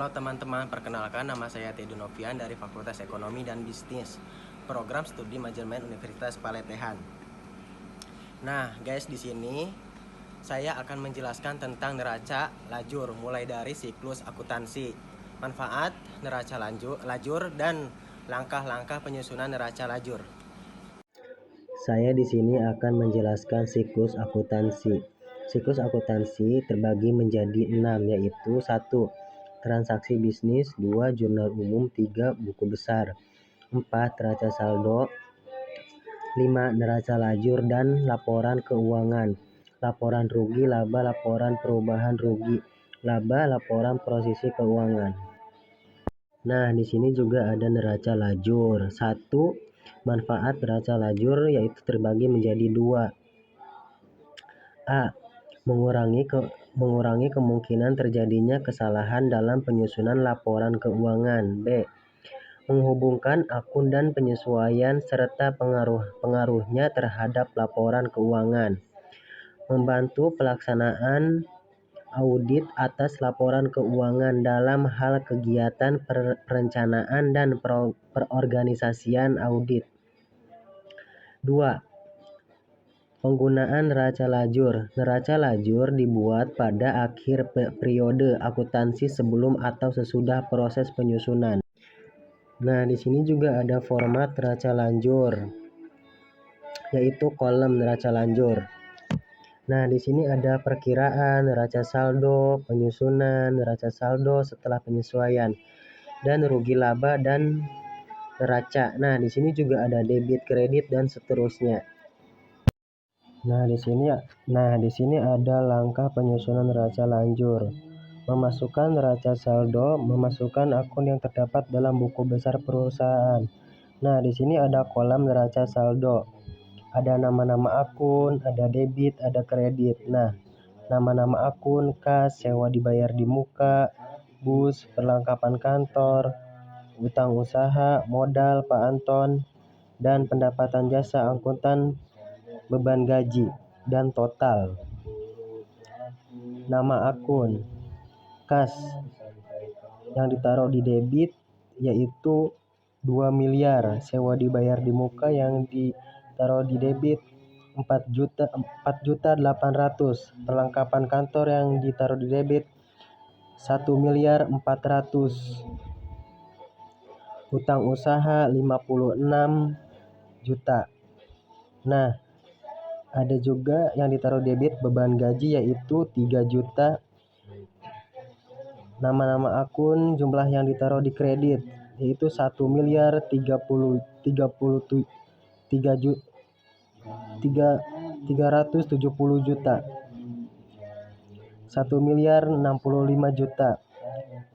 Halo teman-teman, perkenalkan nama saya Teddy Novian dari Fakultas Ekonomi dan Bisnis, Program Studi Manajemen Universitas Paletehan. Nah, guys, di sini saya akan menjelaskan tentang neraca lajur mulai dari siklus akuntansi, manfaat neraca lajur dan langkah-langkah penyusunan neraca lajur. Saya di sini akan menjelaskan siklus akuntansi. Siklus akuntansi terbagi menjadi 6, yaitu 1. Transaksi bisnis, 2. Jurnal umum, 3. Buku besar, 4. Neraca saldo, 5. Neraca lajur dan laporan keuangan, laporan rugi laba, laporan perubahan rugi laba, laporan posisi keuangan. Nah, di sini juga ada neraca lajur. 1. Manfaat neraca lajur yaitu terbagi menjadi 2. A. Mengurangi kemungkinan terjadinya kesalahan dalam penyusunan laporan keuangan. B. Menghubungkan akun dan penyesuaian serta pengaruhnya terhadap laporan keuangan. Membantu pelaksanaan audit atas laporan keuangan dalam hal kegiatan perencanaan dan perorganisasian audit. 2. Penggunaan neraca lajur. Neraca lajur dibuat pada akhir periode akuntansi sebelum atau sesudah proses penyusunan. Nah, di sini juga ada format neraca lajur, yaitu kolom neraca lajur. Nah, di sini ada perkiraan, neraca saldo, penyusunan, neraca saldo setelah penyesuaian, dan rugi laba dan neraca. Nah, di sini juga ada debit, kredit, dan seterusnya. Nah, di sini ada langkah penyusunan neraca lajur. Memasukkan neraca saldo, memasukkan akun yang terdapat dalam buku besar perusahaan. Nah, di sini ada kolom neraca saldo. Ada nama-nama akun, ada debit, ada kredit. Nah, nama-nama akun, kas, sewa dibayar di muka, bus, perlengkapan kantor, utang usaha, modal, Pak Anton, dan pendapatan jasa akuntan, beban gaji, dan total. Nama akun, kas yang ditaruh di debit yaitu 2 miliar, sewa dibayar di muka yang ditaruh di debit 4.800.000, perlengkapan kantor yang ditaruh di debit 1.400.000, utang usaha 56 juta. Nah, ada juga yang ditaruh debit beban gaji yaitu 3 juta. Nama-nama akun, jumlah yang ditaruh di kredit yaitu 1.370 juta, 1.065 juta,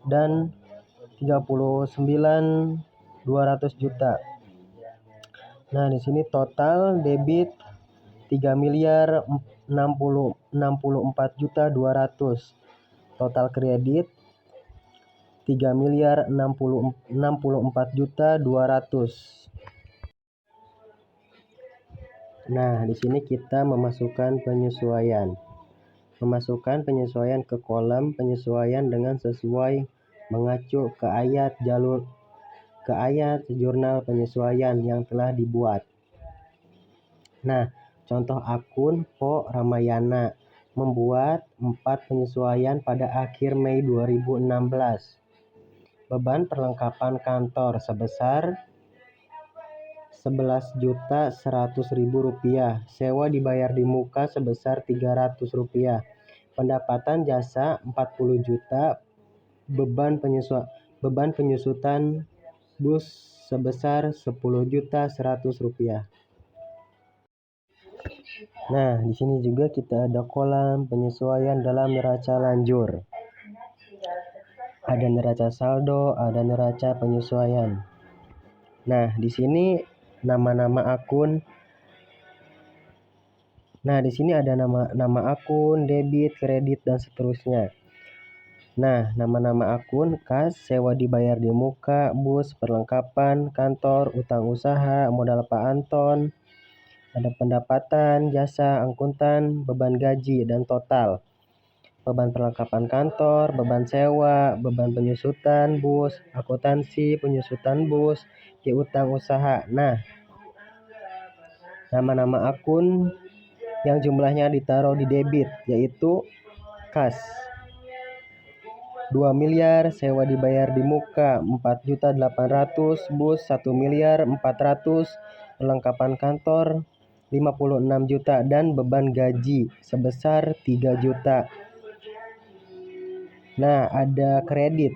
dan 39.200 juta. Nah, di sini total debit 3.064.200, total kredit 3.064.200. Nah, di sini kita memasukkan penyesuaian. Memasukkan penyesuaian ke kolom penyesuaian dengan sesuai mengacu ke ayat jurnal penyesuaian yang telah dibuat. Nah, contoh akun Po Ramayana membuat 4 penyesuaian pada akhir Mei 2016. Beban perlengkapan kantor sebesar Rp11.100.000, sewa dibayar di muka sebesar Rp300, pendapatan jasa 40 juta, beban penyusutan bus sebesar Rp10.100. Nah, di sini juga kita ada kolom penyesuaian dalam neraca lajur. Ada neraca saldo, ada neraca penyesuaian. Nah, di sini nama-nama akun. Nah, di sini ada nama akun, debit, kredit, dan seterusnya. Nah, nama-nama akun, kas, sewa dibayar di muka, bus, perlengkapan kantor, utang usaha, modal Pak Anton, ada pendapatan, jasa, akuntan, beban gaji, dan total. beban perlengkapan kantor, beban sewa, beban penyusutan bus, akuntansi penyusutan bus, piutang usaha. Nah, nama-nama akun yang jumlahnya ditaruh di debit yaitu kas 2 miliar, sewa dibayar di muka 4.800.000, bus 1 miliar 400, perlengkapan kantor 56 juta dan beban gaji sebesar 3 juta. Nah, ada kredit.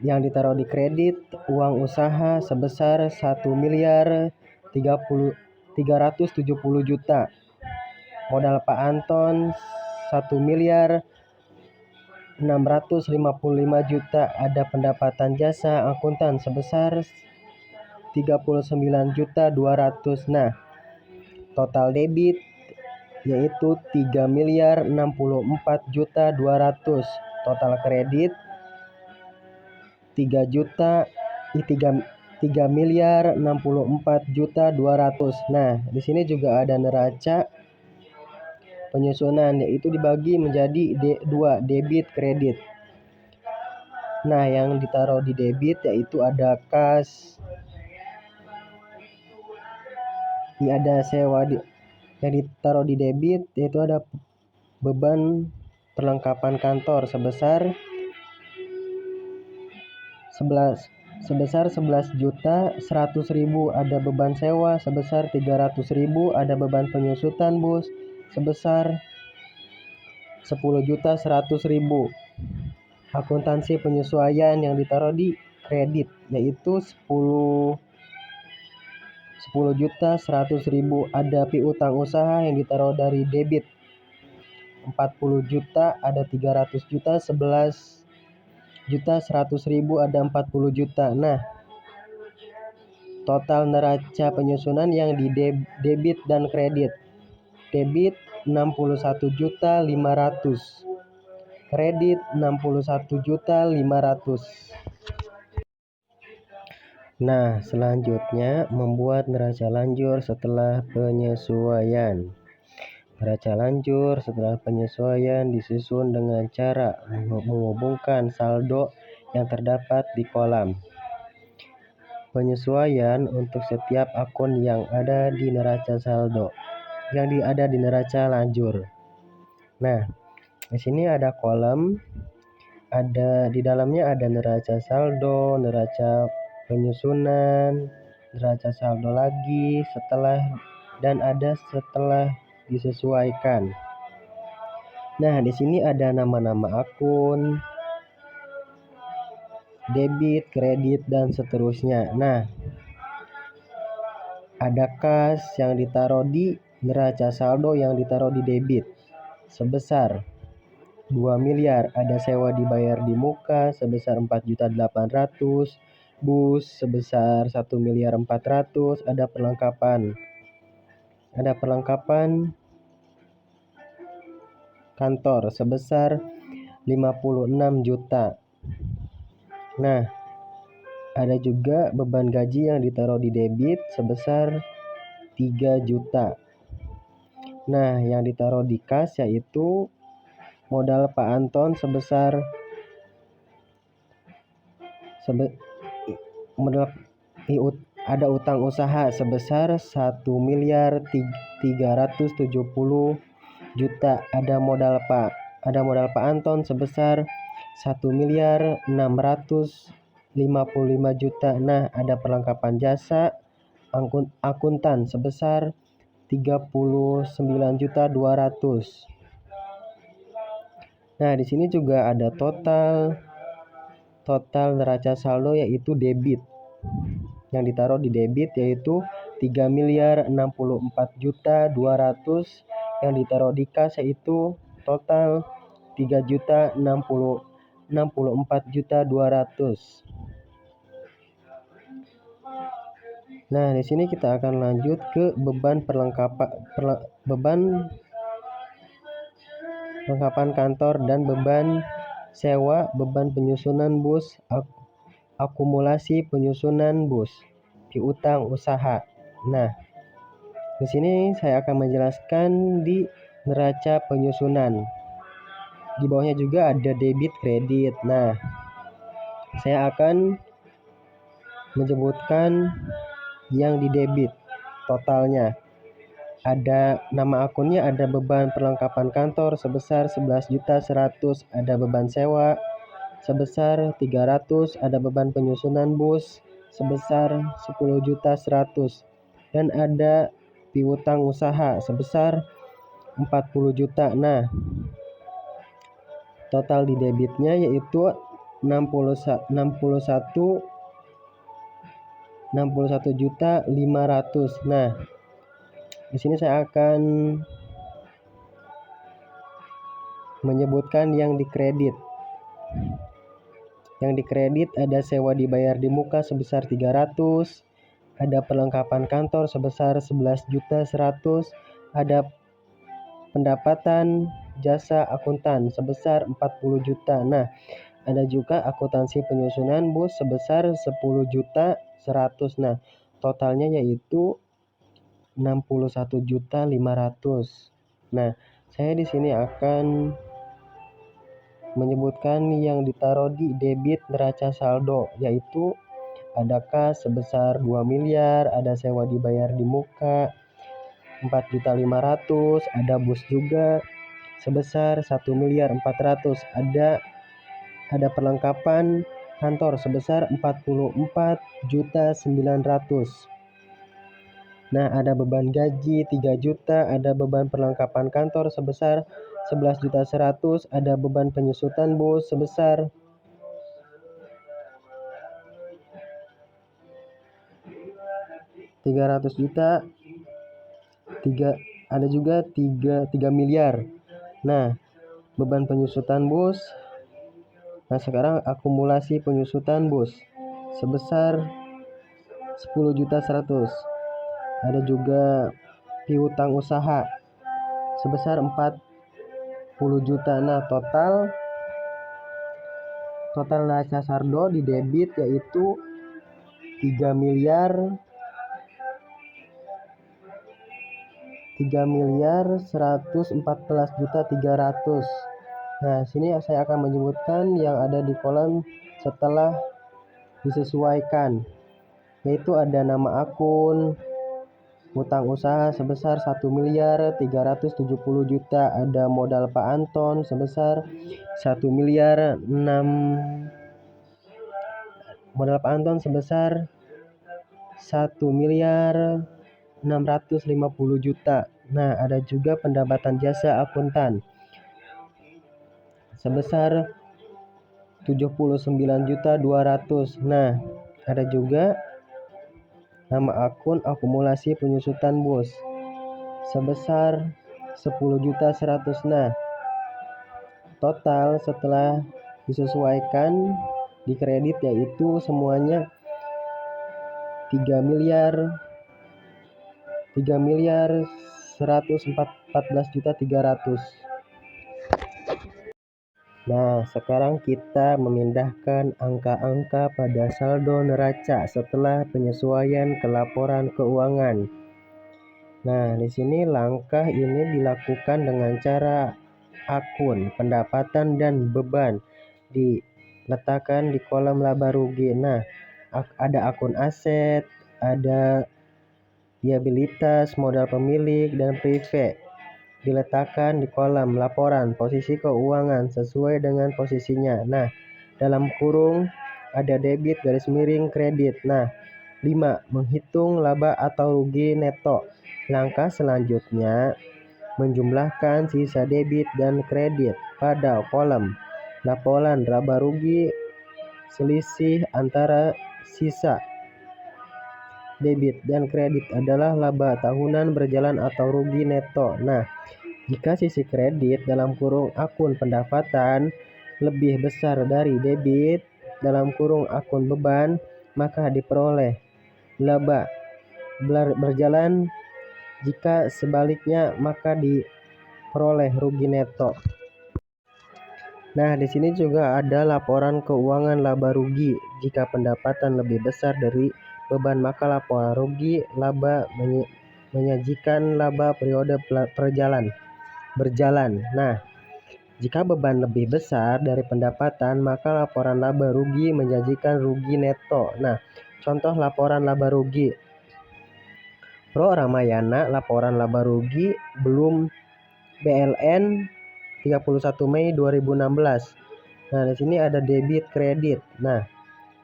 Yang ditaruh di kredit uang usaha sebesar 1 miliar 370 juta. Modal Pak Anton 1 miliar 655 juta. Ada pendapatan jasa akuntan sebesar 39 juta 200. Nah, total debit yaitu 3 miliar 64 juta 200. Total kredit 3 miliar 64 juta 200. Nah, di sini juga ada neraca penyusunan yaitu dibagi menjadi dua, debit kredit. Nah, yang ditaruh di debit yaitu ada kas, ada sewa yang ditaruh di debit yaitu ada beban perlengkapan kantor sebesar 11 juta 100.000, ada beban sewa sebesar 300.000, ada beban penyusutan bus sebesar 10 juta 100.000. Akuntansi penyesuaian yang ditaruh di kredit yaitu 10 juta 100.000. Ada piutang usaha yang ditaruh dari debit 40 juta, ada 300 juta, 11 juta 100.000, ada 40 juta. Nah, total neraca penyusunan yang di debit dan kredit. Debit 61 juta 500. Kredit 61 juta 500. Nah, selanjutnya membuat neraca lanjur setelah penyesuaian. Neraca lanjur setelah penyesuaian disusun dengan cara menghubungkan saldo yang terdapat di kolom penyesuaian untuk setiap akun yang ada di neraca saldo, yang ada di neraca lanjur. Nah, di sini ada kolom, di dalamnya ada neraca saldo, neraca penyusunan, neraca saldo lagi, setelah, dan ada setelah disesuaikan. Nah, di sini ada nama-nama akun, debit, kredit, dan seterusnya. Nah, ada kas yang ditaruh di neraca saldo yang ditaruh di debit sebesar 2 miliar, ada sewa dibayar di muka sebesar 4.800.000, bus sebesar 1 miliar 400, ada perlengkapan kantor sebesar 56 juta. Nah, ada juga beban gaji yang ditaruh di debit sebesar 3 juta. Nah, yang ditaruh di kas yaitu modal Pak Anton sebesar ada utang usaha sebesar 1 miliar 370 juta. Ada modal Pak Anton sebesar 1 miliar 655 juta. Nah, ada perlengkapan jasa akuntan sebesar 39 juta 200. Nah, di sini juga ada total neraca saldo yaitu debit. Yang ditaruh di debit yaitu 3 miliar 64 juta 200. Yang ditaruh di kas yaitu total 3 juta 64 juta 200. Nah, di sini kita akan lanjut ke beban perlengkapan kantor dan beban sewa, beban penyusunan bus, akumulasi penyusunan bus, piutang usaha. Nah, di sini saya akan menjelaskan di neraca penyusunan. Di bawahnya juga ada debit kredit. Nah, saya akan menyebutkan yang di debit totalnya. Ada nama akunnya, ada beban perlengkapan kantor sebesar 11.100.000, ada beban sewa sebesar 300, ada beban penyusunan bus sebesar 10.100.000, dan ada piutang usaha sebesar 40 juta. Nah, total di debitnya yaitu 61.500.000. Nah, di sini saya akan menyebutkan yang dikredit. Yang dikredit ada sewa dibayar di muka sebesar 300, ada perlengkapan kantor sebesar 11.100.000, ada pendapatan jasa akuntan sebesar 40 juta. Nah, ada juga akuntansi penyusunan bus sebesar 10.100.000. Nah, totalnya yaitu 61.500.000. Nah, saya di sini akan menyebutkan yang ditaruh di debit neraca saldo, yaitu ada kas sebesar 2 miliar, ada sewa dibayar di muka 4.500.000, ada bus juga sebesar 1.400.000, ada perlengkapan kantor sebesar 44.900.000. Nah, ada beban gaji 3 juta, ada beban perlengkapan kantor sebesar 11.100.000, ada beban penyusutan bus sebesar 300 juta, ada juga 3 miliar. Nah, beban penyusutan bus. Nah, sekarang akumulasi penyusutan bus sebesar 10.100.000. Ada juga piutang usaha sebesar 40 juta. Nah, total neraca saldo di debit yaitu 3.114.300.000. Nah, sini saya akan menyebutkan yang ada di kolom setelah disesuaikan, yaitu ada nama akun, utang usaha sebesar 1.370.000.000, ada modal Pak Anton sebesar 1 miliar 6 modal Pak Anton sebesar 1.650.000.000. Nah, ada juga pendapatan jasa akuntan sebesar 79.200.000. Nah, ada juga nama akun akumulasi penyusutan bus sebesar 10.100.000. Nah, total setelah disesuaikan di kredit yaitu semuanya 3.114.300.000. Nah, sekarang kita memindahkan angka-angka pada saldo neraca setelah penyesuaian ke laporan keuangan. Nah, di sini langkah ini dilakukan dengan cara akun, pendapatan, dan beban diletakkan di kolom laba rugi. Nah, ada akun aset, ada liabilitas, modal pemilik, dan prive diletakkan di kolom laporan posisi keuangan sesuai dengan posisinya. Nah, dalam kurung ada debit garis miring kredit. Nah, 5. Menghitung laba atau rugi neto. Langkah selanjutnya menjumlahkan sisa debit dan kredit pada kolom laporan laba rugi. Selisih antara sisa debit dan kredit adalah laba tahunan berjalan atau rugi neto. Nah, jika sisi kredit dalam kurung akun pendapatan lebih besar dari debit dalam kurung akun beban, maka diperoleh laba berjalan. Jika sebaliknya, maka diperoleh rugi neto. Nah, di sini juga ada laporan keuangan laba rugi. Jika pendapatan lebih besar dari beban, maka laporan rugi laba menyajikan laba periode perjalanan. berjalan. Nah, jika beban lebih besar dari pendapatan, maka laporan laba rugi menjanjikan rugi neto. Nah, contoh laporan laba rugi. Pro Ramayana laporan laba rugi belum BLN 31 Mei 2016. Nah, di sini ada debit kredit. Nah,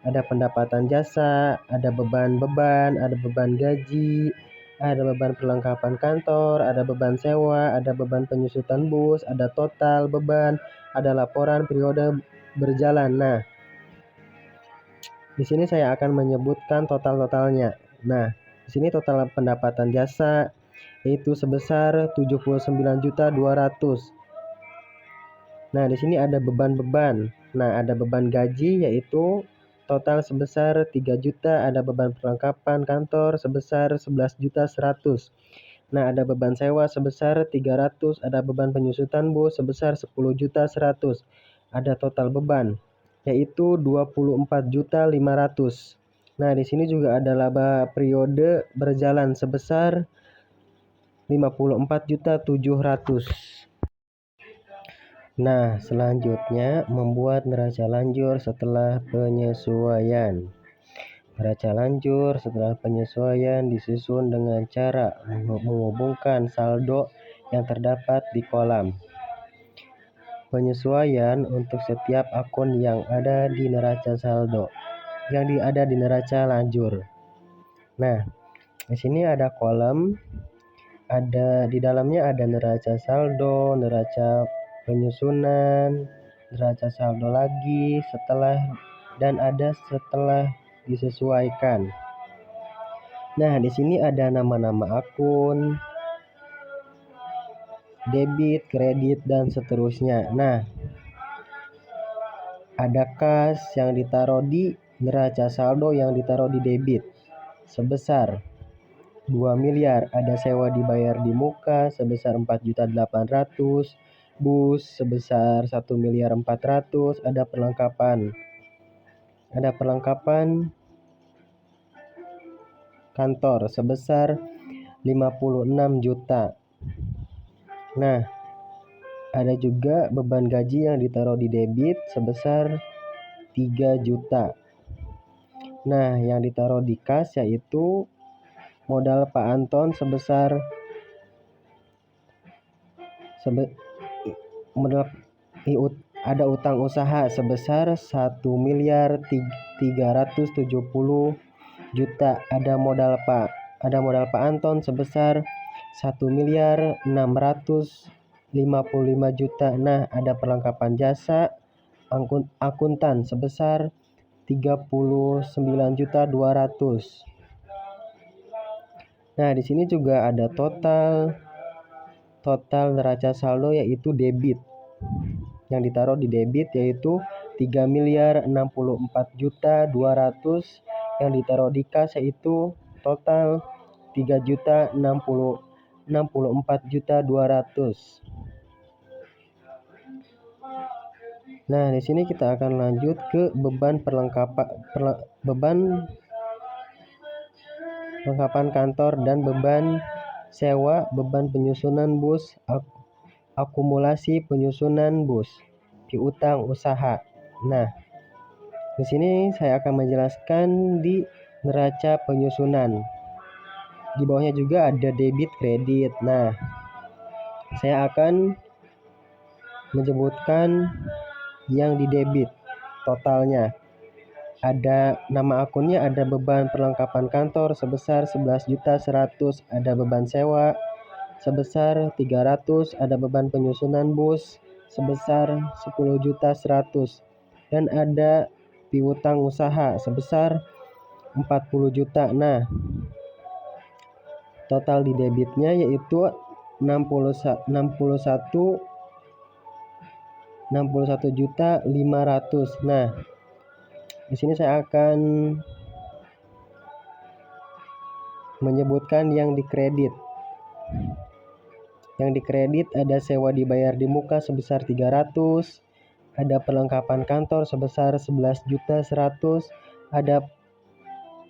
ada pendapatan jasa, ada beban-beban, ada beban gaji, ada beban perlengkapan kantor, ada beban sewa, ada beban penyusutan bus, ada total beban, ada laporan periode berjalan. Nah, di sini saya akan menyebutkan total-totalnya. Nah, di sini total pendapatan jasa yaitu sebesar 79.200. Nah, di sini ada beban-beban. Nah, ada beban gaji yaitu total sebesar 3 juta, ada beban perlengkapan kantor sebesar 11.100. Nah, ada beban sewa sebesar 300, ada beban penyusutan bus sebesar 10.100. Ada total beban yaitu 24.500. Nah, di sini juga ada laba periode berjalan sebesar 54.700. Nah, selanjutnya membuat neraca lanjur setelah penyesuaian. Neraca lanjur setelah penyesuaian disusun dengan cara menghubungkan saldo yang terdapat di kolam penyesuaian untuk setiap akun yang ada di neraca saldo, yang ada di neraca lanjur. Nah, di sini ada kolom, ada di dalamnya ada neraca saldo, neraca penyusunan, neraca saldo lagi, setelah, dan ada setelah disesuaikan. Nah, di sini ada nama-nama akun, debit, kredit, dan seterusnya. Nah, ada kas yang ditaruh di neraca saldo yang ditaruh di debit sebesar 2 miliar, ada sewa dibayar di muka sebesar 4.800.000, bus sebesar 1.400.000, ada perlengkapan kantor sebesar 56 juta. Nah, ada juga beban gaji yang ditaruh di debit sebesar 3 juta. Nah, yang ditaruh di kas yaitu modal Pak Anton sebesar ada utang usaha sebesar 1.370.000.000. Ada modal Pak Anton sebesar 1.655.000.000. Nah, ada perlengkapan jasa akuntan sebesar 39.200. Nah, di sini juga ada total neraca saldo yaitu debit. Yang ditaruh di debit yaitu 3.064.200. Yang ditaruh di kas yaitu total 3.064.200. Nah, di sini kita akan lanjut ke beban perlengkapan kantor dan beban sewa, beban penyusunan bus, akumulasi penyusunan bus, piutang usaha. Nah, di sini saya akan menjelaskan di neraca penyusunan. Di bawahnya juga ada debit kredit. Nah, saya akan menyebutkan yang di debit totalnya. Ada nama akunnya, ada beban perlengkapan kantor sebesar 11.100.000, ada beban sewa sebesar 300, ada beban penyusunan bus sebesar 10.100.000, dan ada piutang usaha sebesar 40 juta. Nah, total di debitnya yaitu 61.500.000. Nah, di sini saya akan menyebutkan yang dikredit. Yang dikredit ada sewa dibayar di muka sebesar 300, ada perlengkapan kantor sebesar 11.100.000, ada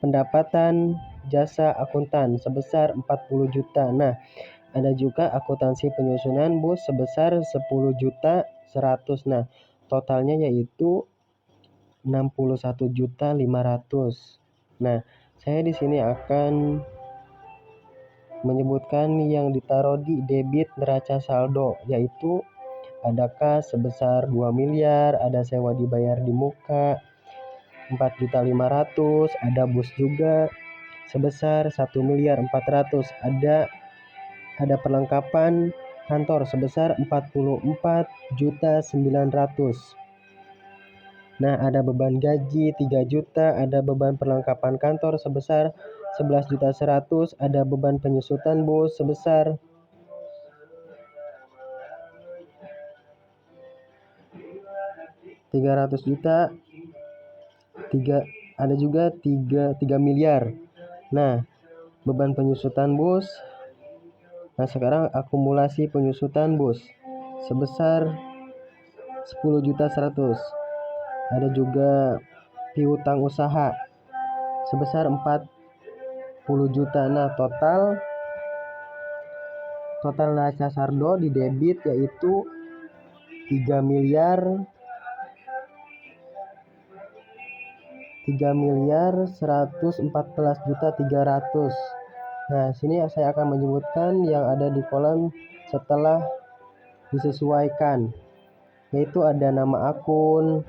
pendapatan jasa akuntan sebesar 40 juta. Nah, Ada juga akuntansi penyusunan bus sebesar 10.100.000. Nah, totalnya yaitu 61.500.000. Nah, saya di sini akan menyebutkan yang ditaruh di debit neraca saldo, yaitu ada kas sebesar 2 miliar, ada sewa dibayar di muka 4.500.000, ada bus juga sebesar 1.400.000, ada perlengkapan kantor sebesar 44.900.000. Nah, ada beban gaji 3 juta, ada beban perlengkapan kantor sebesar 11.100.000, ada beban penyusutan bus sebesar 300 juta, ada juga 3 miliar. Nah, beban penyusutan bus. Nah, sekarang akumulasi penyusutan bus sebesar 10.100.000. Ada juga piutang usaha sebesar 40 juta. Nah, total neraca saldo di debit yaitu 3 miliar 114.300.000. Nah, sini saya akan menyebutkan yang ada di kolom setelah disesuaikan, yaitu ada nama akun,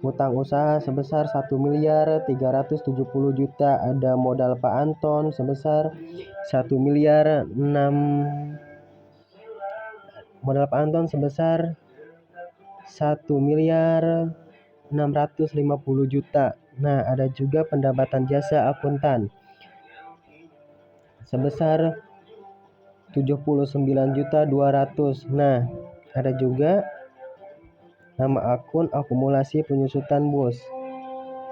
utang usaha sebesar 1.370.000.000, ada modal Pak Anton sebesar 1 miliar 6 modal Pak Anton sebesar 1.650.000.000. Nah, ada juga pendapatan jasa akuntan sebesar 79.200.000. Nah, ada juga nama akun akumulasi penyusutan bus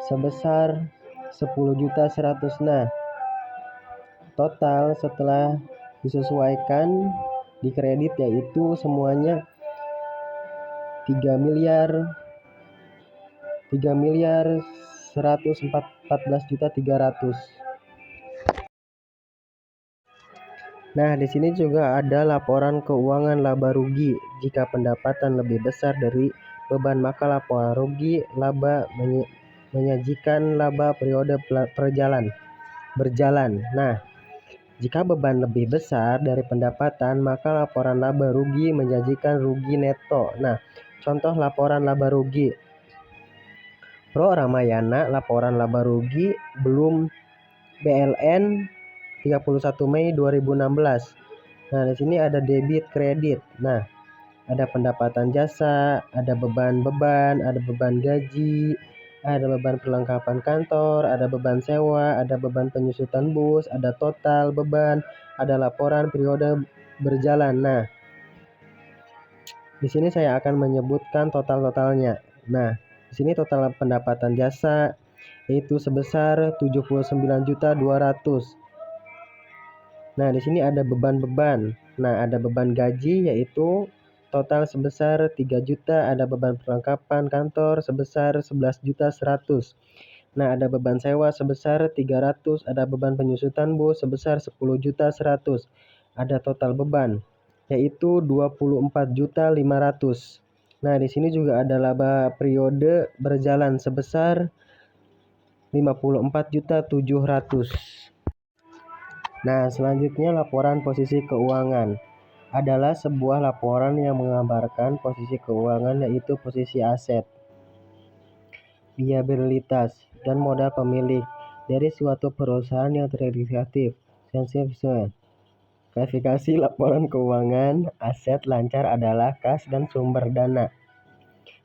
sebesar 10.100.000. Nah, total setelah disesuaikan di kredit yaitu semuanya 3 miliar 114.300.000. Nah, di sini juga ada laporan keuangan laba rugi. Jika pendapatan lebih besar dari beban, maka laporan rugi laba menyajikan laba periode berjalan. Nah, jika beban lebih besar dari pendapatan, maka laporan laba rugi menyajikan rugi neto. Nah, contoh laporan laba rugi. Pro Ramayana laporan laba rugi belum BLN 31 Mei 2016. Nah, di sini ada debit kredit. Nah, ada pendapatan jasa, ada beban-beban, ada beban gaji, ada beban perlengkapan kantor, ada beban sewa, ada beban penyusutan bus, ada total beban, ada laporan periode berjalan. Nah, di sini saya akan menyebutkan total-totalnya. Nah, di sini total pendapatan jasa yaitu sebesar 79.200.000. Nah, di sini ada beban-beban. Nah, ada beban gaji yaitu total sebesar 3 juta, ada beban perlengkapan kantor sebesar 11.100.000. Nah, ada beban sewa sebesar 300, ada beban penyusutan bus sebesar 10.100.000. Ada total beban yaitu 24.500.000. Nah, di sini juga ada laba periode berjalan sebesar 54.700.000. Nah, selanjutnya laporan posisi keuangan adalah sebuah laporan yang menggambarkan posisi keuangan, yaitu posisi aset, liabilitas, dan modal pemilik dari suatu perusahaan yang terdiri sensitif. Klasifikasi laporan keuangan aset lancar adalah kas dan sumber dana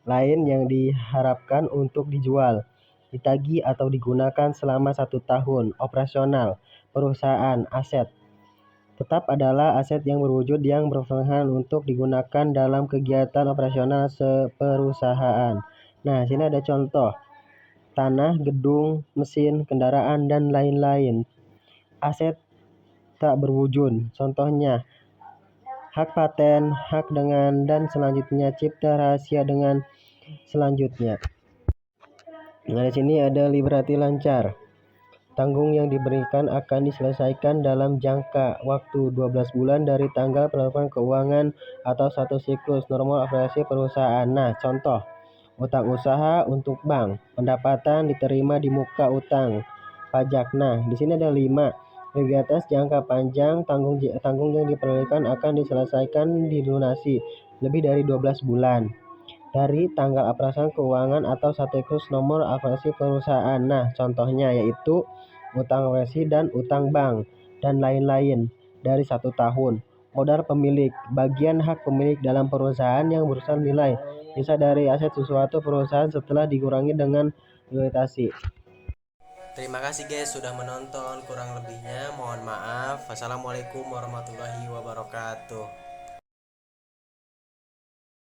lain yang diharapkan untuk dijual, ditagih atau digunakan selama 1 tahun. Operasional perusahaan aset tetap adalah aset yang berwujud yang berfungsi untuk digunakan dalam kegiatan operasional perusahaan. Nah, sini ada contoh: tanah, gedung, mesin, kendaraan, dan lain-lain. Aset tak berwujud, contohnya hak paten, hak dengan, dan selanjutnya cipta rahasia dengan selanjutnya. Nah, di sini ada liberati lancar. Tanggung yang diberikan akan diselesaikan dalam jangka waktu 12 bulan dari tanggal penetapan keuangan atau satu siklus normal operasi perusahaan. Nah, contoh, utang usaha untuk bank, pendapatan diterima di muka utang, pajak. Nah, di sini ada 5. Likuiditas jangka panjang, tanggung yang diperlukan akan diselesaikan dilunasi lebih dari 12 bulan dari tanggal operasional keuangan atau satu siklus nomor operasi perusahaan. Nah, contohnya yaitu utang operasi dan utang bank, dan lain-lain dari 1 tahun. Modal pemilik, bagian hak pemilik dalam perusahaan yang berusaha nilai, bisa dari aset suatu perusahaan setelah dikurangi dengan likuidasi. Terima kasih guys sudah menonton. Kurang lebihnya mohon maaf. Wassalamualaikum warahmatullahi wabarakatuh.